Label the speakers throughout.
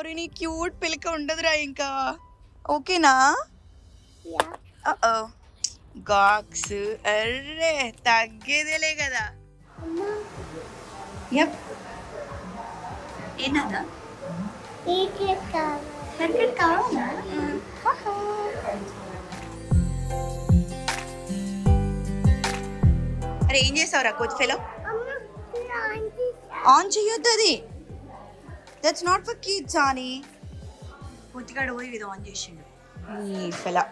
Speaker 1: और नी क्यूट पिलक ఉండదురా ఇంకా ఓకేనా గాక్స్ అర్రే తగ్గేదేలే కదా యప్ ఏనాదా హెయిర్ కట్ కావాలా అరే ఏం చేసావురా కోచ్ ఫెలో ఆన్ చేయొద్దు అది దట్స్ నాట్ ఫర్ కిడ్స్ అని కోతిగాడు పోయి ఇది ఆన్ చేసిండు ఈ ఫెలా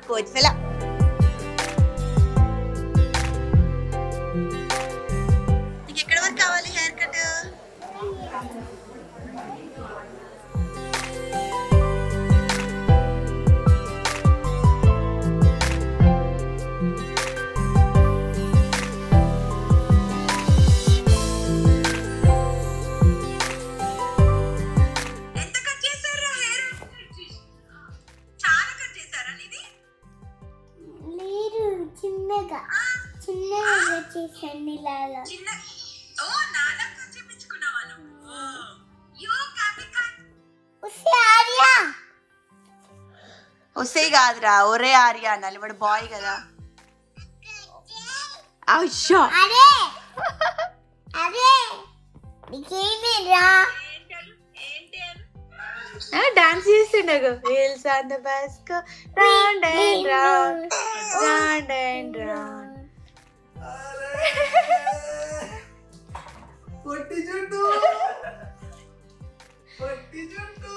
Speaker 1: కోచ్ ఫెలా నీకు ఎక్కడి వరకు కావాలి హెయిర్ కట్ వస్తే కాదురా ఒరే ఆర్య అనాలి వాడు బాయ్ కదా అయ్యో డాన్స్ చేస్తుండగా wheels on the bus round and round round and round
Speaker 2: పొట్టి జుట్టు పొట్టి జుట్టు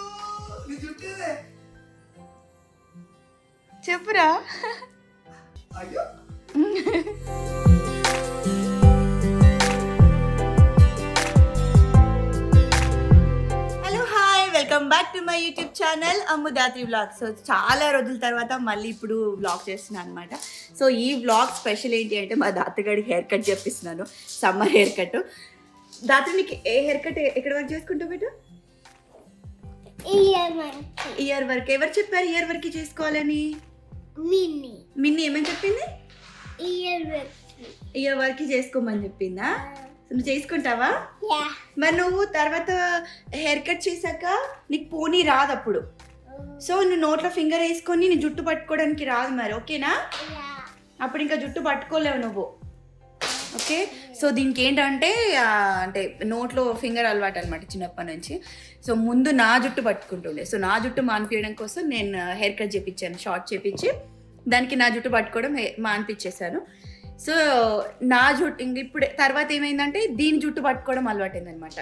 Speaker 2: నీ జుట్టుదే
Speaker 1: చెప్పురా
Speaker 2: అయ్యో
Speaker 1: hello hi welcome back to my YouTube channel Ammu Dhatri vlog so చాలా రోజుల తర్వాత మళ్ళీ ఇప్పుడు వ్లాగ్ చేస్తున్నాను అనమాట సో ఈ వ్లాగ్ స్పెషల్ ఏంటి అంటే మా దాతగాడికి హెయిర్ కట్ చెప్పిస్తున్నాను సమ్మర్ హెయిర్ కట్ దాత్రి నీకు ఏ హెయిర్ కట్ ఎక్కడి వరకు చేసుకుంటావు బేట ఇయర్ వరకు ఎవరు చెప్పారు ఇయర్ వరకు చేసుకోవాలని మిన్ని ఏమని చెప్పింది ఇయర్ వరకు చేసుకోమని చెప్పిందా నువ్వు చేసుకుంటావా మరి నువ్వు తర్వాత హెయిర్ కట్ చేశాక నీకు పోనీ రాదు అప్పుడు సో నువ్వు నోట్లో ఫింగర్ వేసుకొని నీ జుట్టు పట్టుకోవడానికి రాదు మరి ఓకేనా అప్పుడు ఇంకా జుట్టు పట్టుకోలేవు నువ్వు ఓకే సో దీనికి ఏంటంటే అంటే నోట్లో ఫింగర్ అలవాటు అనమాట చిన్నప్పటి నుంచి సో ముందు నా జుట్టు పట్టుకుంటుండే సో నా జుట్టు మాన్పియడం కోసం నేను హెయిర్ కట్ చేయించాను షార్ట్ చేయించి దానికి నా జుట్టు పట్టుకోవడం మాన్పించేశాను సో నా జుట్టు ఇంక ఇప్పుడు తర్వాత ఏమైందంటే దీని జుట్టు పట్టుకోవడం అలవాటైందనమాట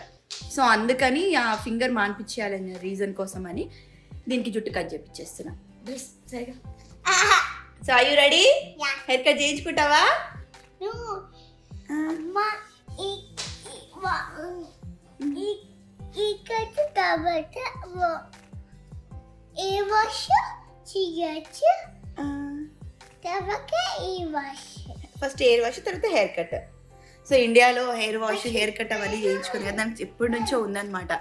Speaker 1: సో అందుకని ఆ ఫింగర్ మాన్పించేయాలనే రీజన్ కోసం అని దీనికి జుట్టు కట్ చేయించేస్తున్నా సరిగా so are you ready hair cut చేయించుకుంటావా ఫస్ట్ హెయిర్ వాష్ తర్వాత హెయిర్ కట్ సో ఇండియాలో హెయిర్ వాష్ హెయిర్ కట్ అవన్నీ చేయించుకుని కదా దానికి ఎప్పటి నుంచో ఉందన్నమాట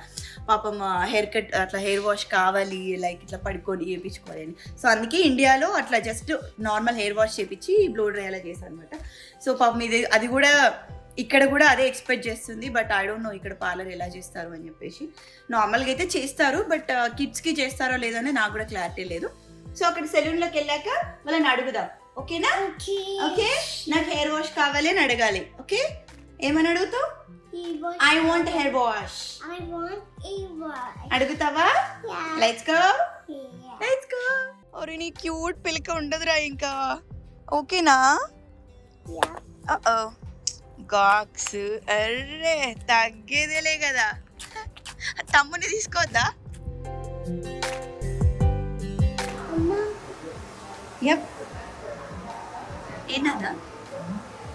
Speaker 1: పాపం హెయిర్ కట్ అట్లా హెయిర్ వాష్ కావాలి లైక్ ఇట్లా పడుకొని చేయించుకోవాలి అని సో అందుకే ఇండియాలో అట్లా జస్ట్ నార్మల్ హెయిర్ వాష్ చేయించి బ్లో డ్రై అలా చేశాను అనమాట సో పాపం ఇది అది కూడా ఇక్కడ కూడా అదే ఎక్స్పెక్ట్ చేస్తుంది బట్ ఐ డోంట్ నో ఇక్కడ పార్లర్ ఎలా చేస్తారు అని చెప్పేసి నార్మల్గా అయితే చేస్తారు బట్ కిడ్స్కి చేస్తారో లేదో అని నాకు కూడా క్లారిటీ లేదు సో అక్కడ సెలూన్లోకి వెళ్ళాక వాళ్ళని అడుగుదాం ఓకేనా ఓకే నాకు హెయిర్ వాష్ కావాలి అని అడగాలి ఓకే ఏమని అడుగుతావు ఐ వాంట్ హెయిర్ వాష్ అడుగుతావా లెట్స్ గో ఒరే నీ క్యూట్ పిలక ఉండదురా ఇంకా ఓకేనా గాక్స్ అర్రే తగ్గేదేలే కదా తమ్ముని తీసుకోవద్దా యప్ ఏనాదా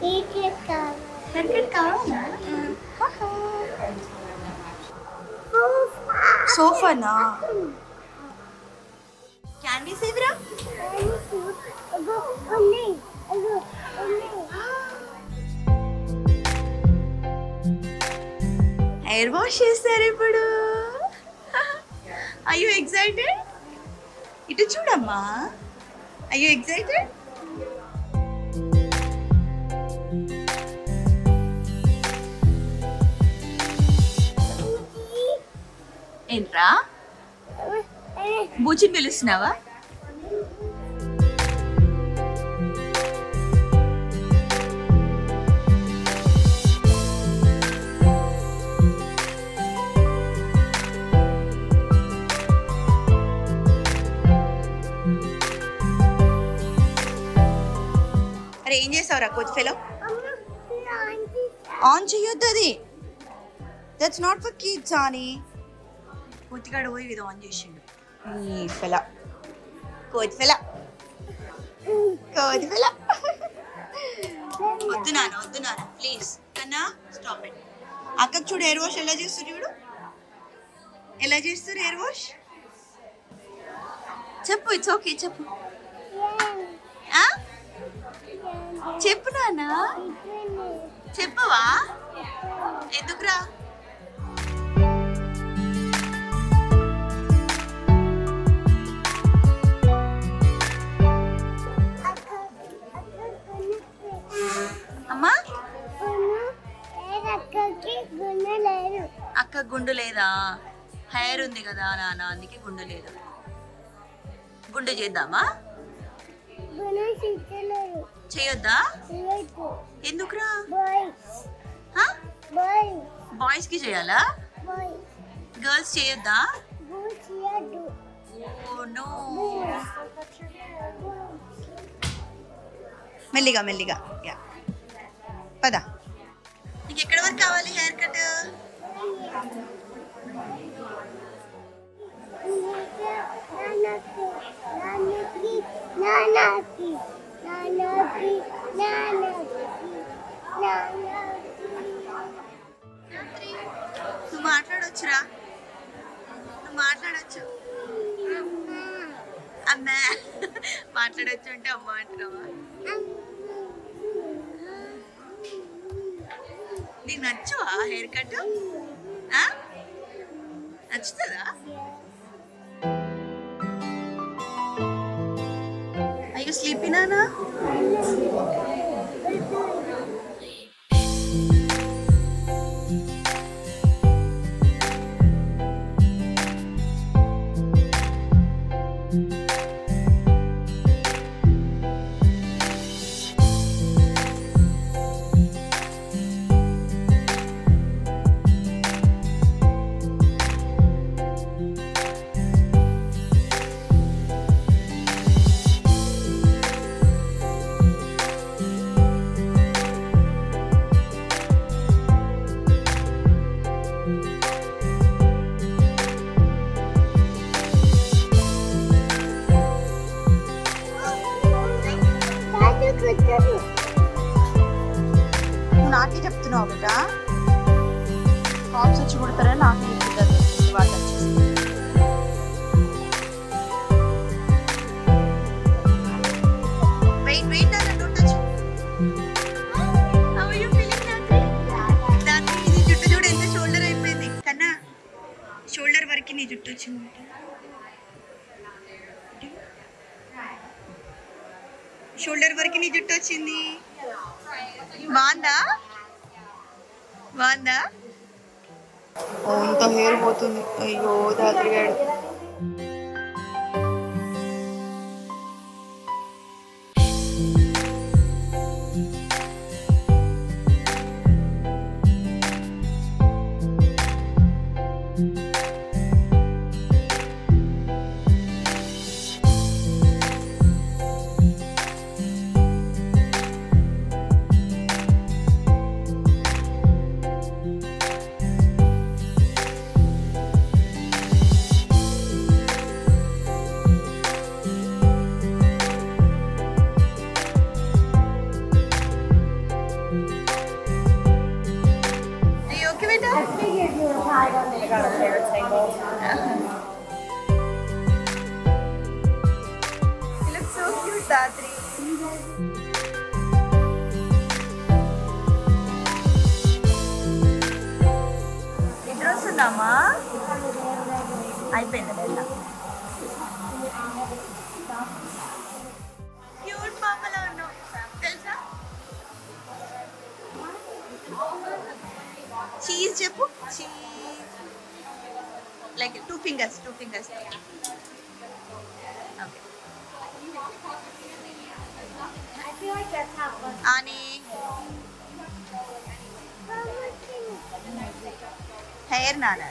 Speaker 1: హెయిర్ కట్ కావాలా సోఫానా క్యాండీ సేవరా హెయిర్ వాష్ చేస్తారు ఇప్పుడు అయ్యో ఎక్సైటెడ్ ఇటు చూడమ్మా అయ్యో ఎక్సైటెడ్ ఏంట్రా బూచిని పిలుస్తున్నావా? అరే ఏం చేసావురా కోతి ఫెలో? ఆన్ చెయ్యొద్దు, అది దట్స్ నాట్ ఫర్ కిడ్స్. అని కోతిగాడు పోయి ఇది ఆన్ చేసిండు. ఈ ఫెల కోతి ఫెల కోతి ఫెల. వద్దు నాన్న ప్లీజ్ కన్నా స్టాప్ ఇట్. అక్కకు చూడు హెయిర్ వాష్ ఎలా చేస్తారు, చూడు ఎలా చేస్తారు హెయిర్ వాష్. చెప్పు, ఇట్స్ ఓకే చెప్పు. చెప్పు నాన్న, చెప్పవా? ఎందుకురా? అమ్మా అక్క గుండు లేదా? హెయిర్ ఉంది కదా నాన్న, అందుకే గుండు లేదు. గుండు చేద్దామా? చేయొద్దా? ఎందుకురా? బాయ్స్ కి చేయాలా? గర్ల్స్ చేయొద్దా? మెల్లిగా మెల్లిగా పద. నీకు ఎక్కడి వరకు కావాలి హెయిర్ కట్? నువ్వు మాట్లాడొచ్చురా, నువ్వు మాట్లాడొచ్చు. అమ్మా మాట్లాడొచ్చు అంటే అమ్మ అంటున్నావా? నీకు నచ్చువా హెయిర్ కట్? నచ్చుతుందా? అయ్యో స్లీపీ నానా. నాకే చెప్తున్నావు కదా, కాప్స్ వచ్చి కుడతారా? నాకే చెప్తుంది వాళ్ళు వచ్చేసి. వెయిట్ వెయిట్ నాన్న, don't touch. How are you feeling దాని? నీ జుట్టు చూడు ఎంత షోల్డర్ అయిపోయింది కన్నా. షోల్డర్ వరకు నీ జుట్టు వచ్చింది. షోల్డర్ వరకు నీ జుట్టు వచ్చింది. బాగుందా? బాగుందా? అంత హెయిర్ పోతుంది. అయ్యో దాత్రిగాడు. నిద్ర వస్తుందమ్మా? అయిపోయింది వెళ్ళా. క్యూట్ పాపలా ఉన్నావు తెలుసా? చీజ్ చెప్పు. Cheese like two fingers. Okay.
Speaker 3: I feel like that's how it was.
Speaker 1: Ani. Hair nana.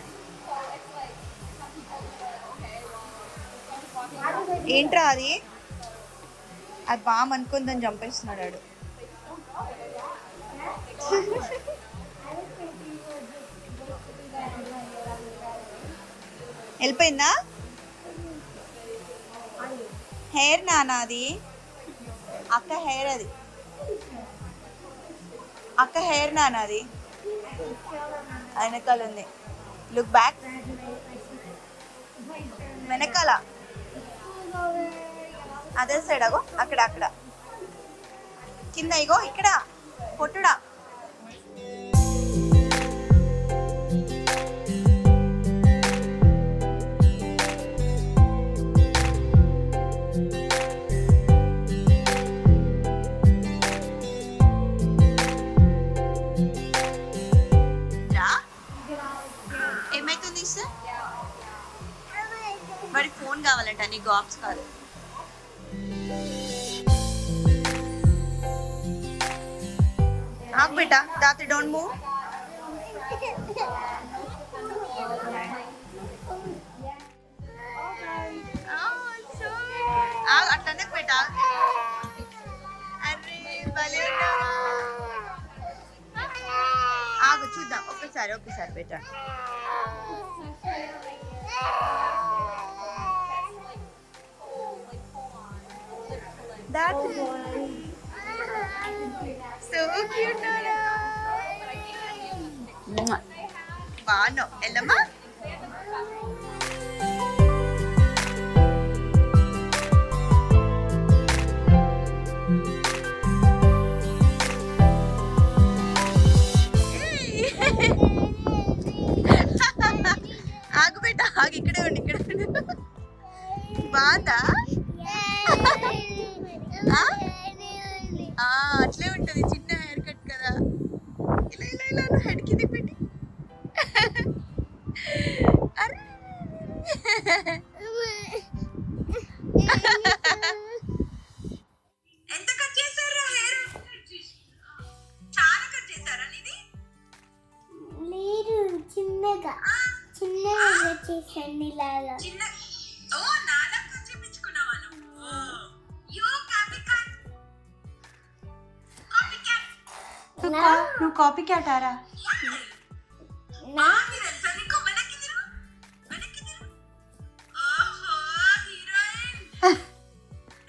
Speaker 1: ఏంట్రా అది బామ్ అనుకుందని చంపేస్తున్నాడు వాడు. వెళ్ళిపోయిందా హెయిర్ నానా అది అక్క హెయిర్ అది అక్క హెయిర్ నానా అది వెనకాల ఉంది. లుక్ బ్యాక్ వెనకాల అదే సైడ్ అగో అక్కడ కింద ఇగో ఇక్కడ పొట్టుడా. ఏమైతుంది సార్ వాడికి ఫోన్ కావాలంట నీకు ఆప్స్ కాదు. ఆగు బేటా దాతి డోంట్ మూవ్. అట్లనే బేటా. అరే భలే ఆగు చూద్దాం ఒక్కసారి బేటా. That's so cute, Nana. Bano, Ellama. ఆగు బేటా ఆగు ఇక్కడే ఉండి బాగుందా అట్లే ఉంటది చిన్న హెయిర్ కట్ కదా. ఇలా హెడ్ కింద పెట్టి ఎంత కట్ చేశారు హెయిర్? చాలా కట్ చేశారా నీది?
Speaker 3: లేదు చిన్నగా చేసాను ఇలాగా.
Speaker 1: ఓ నాలా కట్ చేయించుకున్నావా నువ్వు? నువ్వు కాపీ క్యాట్ ఆరా?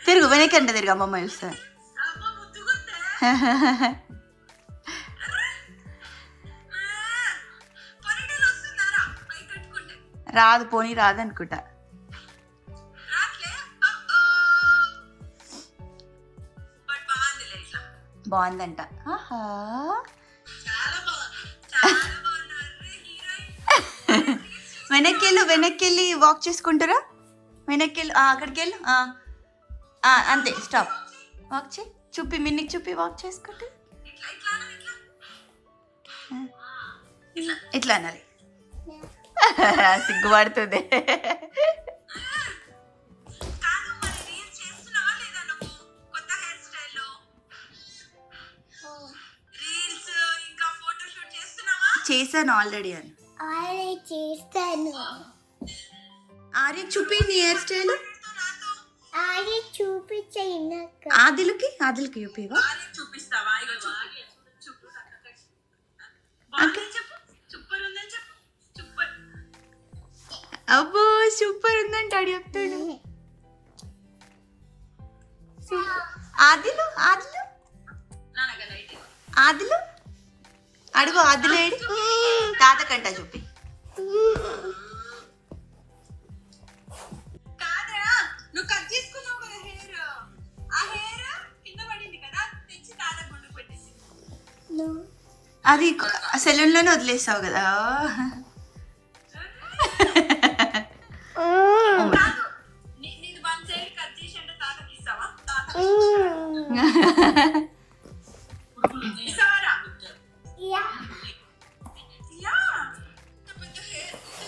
Speaker 1: తిరుగు వెనక్కి అంటే తిరుగు అమ్మమ్మ చూస్తా. రాదు పోనీ రాదనుకుంటా. బాగుందంట. వెనక్కి వాక్ చేసుకుంటారా? వెనక్కి అక్కడికి వెళ్ళు. అంతే స్టాప్. వాక్ చేయి చూపి మిన్నికి చూపి వాక్ చేసుకుంటే ఇట్లా అనాలి. సిగ్గుపడుతుంది. చేశాను ఆల్రెడీ అని
Speaker 3: చేస్తాను.
Speaker 1: ఆర్య చూపి నీ హెయిర్ స్టైల్.
Speaker 3: ఆర్య చూపించు.
Speaker 1: ఆదిలకి చూపివా? అబ్బో సూపర్ ఉందంటాడు చెప్తాడు. ఆదిలు అడుగు ఆదిలేడు తాతకంట చూపి. నువ్వు కట్ చేసుకున్నావు కదా హెయిర్, ఆ హెయిర్ కింద పడింది కదా తెచ్చి తాత గుండు పెట్టేసి అది సెలూన్ లోనే వదిలేసావు కదా.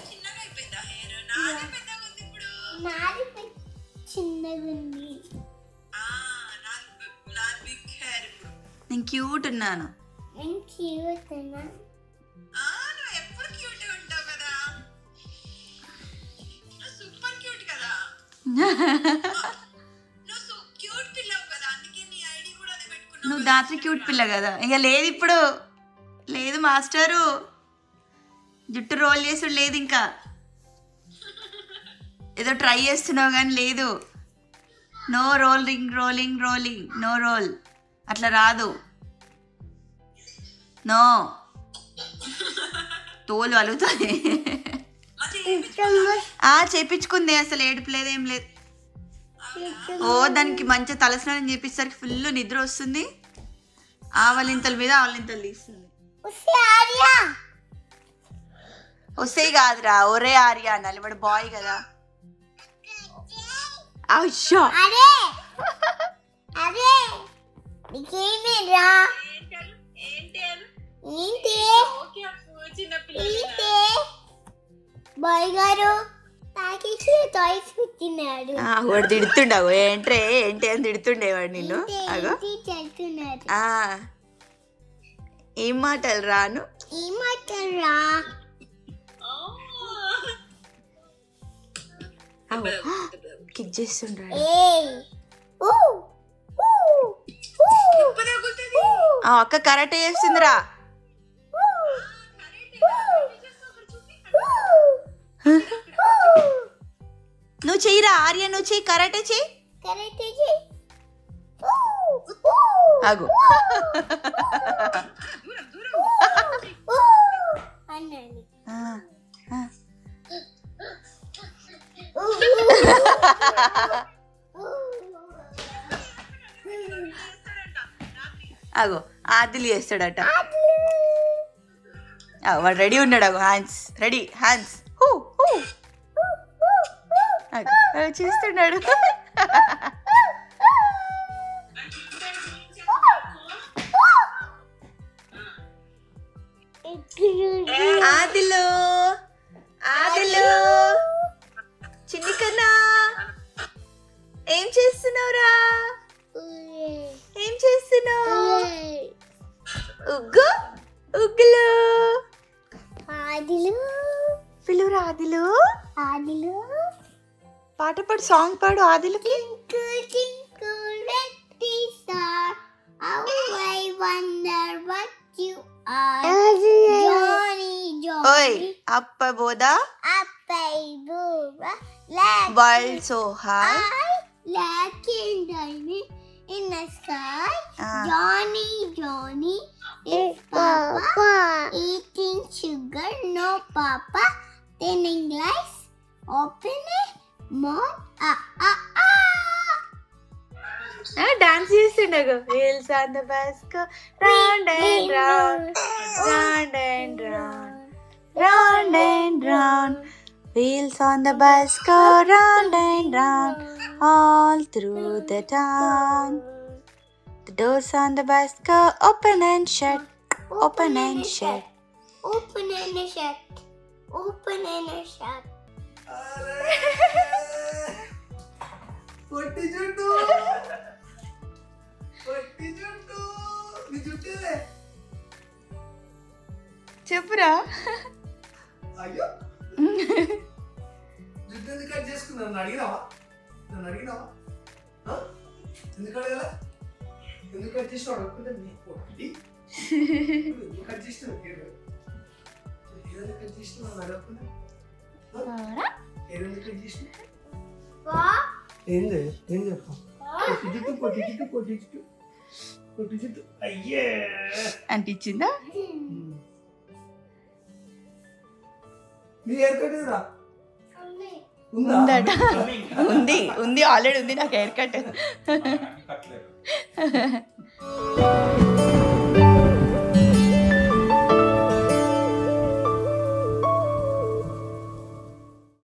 Speaker 1: చిన్నగా అయిపోయిందా హెయిర్?
Speaker 3: చిన్నగా ఉంది.
Speaker 1: నేను క్యూట్ ఉన్నాను.
Speaker 3: నేను క్యూట్ ఉన్నా.
Speaker 1: నువ్వు దాత్రి క్యూట్ పిల్ల కదా. ఇక లేదు ఇప్పుడు, లేదు మాస్టరు, జుట్టు రోల్ చేసుడు లేదు, ఇంకా ఏదో ట్రై చేస్తున్నావు కానీ లేదు. No rolling rolling rolling, no roll, అట్లా రాదు. నో, తోలు అలుగుతుంది. చేపించుకుంది, అసలు ఏడుపు లేదు, ఏం లేదు. ఓ దానికి మంచి తలస్నానం చేపిస్తారు, ఫుల్ నిద్ర వస్తుంది. ఆవలింతల మీద ఆవలింతలు తీస్తుంది. వస్తే కాదురా, ఒరే ఆర్య అనాలి, వాడు బాయ్ కదా. అయ్యో
Speaker 3: బాయ్ గారు
Speaker 1: వాడు తిడుతుండవు, ఏంట్రే ఏంటి అని తిడుతుండేవాడు నిన్ను. అగో ఏం మాటలు రాను,
Speaker 3: ఈ మాటలు రా.
Speaker 1: కిక్ చేస్తుండ్రా. అక్క కరాటే చేస్తుందిరా. నువ్వు చెయ్యిరా ఆర్య, నువ్వు చెయ్యి, కరాటే చెయ్యి. ఆగు. అగో ఆదిలి చేస్తాడట. వాడు రెడీ ఉన్నాడు. అగో హ్యాండ్స్ రెడీ, హ్యాండ్స్ చేస్తున్నాడు. ఆదిలు ఆదిలు చిన్ని కన్నా ఏం చేస్తున్నావురా? ఏం చేస్తున్నావు? ఉగ్గు ఉగ్గులు
Speaker 3: ఆదిలు
Speaker 1: పిలువురా. ఆదిలు
Speaker 3: ఆదిలు
Speaker 1: పాట పాడు, సాంగ్ పాడు ఆదిలుకి. ఓయ్ up above world so high
Speaker 3: like diamond in the sky. Johnny, Johnny is Papa eating sugar. No Papa telling lies. Open it, mouth.
Speaker 1: Dance చేస్తుండగా. Wheels on the bus go round and round, round and round, round and round. Wheels on the bus go round and round, all through the town. The doors on the bus go open and shut, open and shut,
Speaker 3: open and shut, open and shut.
Speaker 2: పొట్టి జుట్టు, పొట్టి జుట్టు, నీ జుట్టేదే.
Speaker 1: చెప్పురా.
Speaker 2: అయ్యో జుట్టు ఎందుకు cut చేసుకున్నా? నన్ను అడిగినావా? నన్ను అడిగినావా? ఎందుకు అడగలా? ఎందుకు కట్ చేసినావు? అడుగుతుంటే ఎందుకు కట్ చేసినావు? ఏదైనా కట్ చేసినావు నన్ను అడగకుండా? ఏదైనా కట్ చేసినా? ఏంది ఏం చెప్పు? పొట్టి జుట్టు, పొట్టి జుట్టు, పొట్టి జుట్టు, పొట్టి జుట్టు. అయ్యే
Speaker 1: అనిపించిందా?
Speaker 2: నీ హెయిర్ కట్ ఇదిరా?
Speaker 1: ఉందట. ఉంది ఉంది, ఆల్రెడీ ఉంది నాకు హెయిర్ కట్.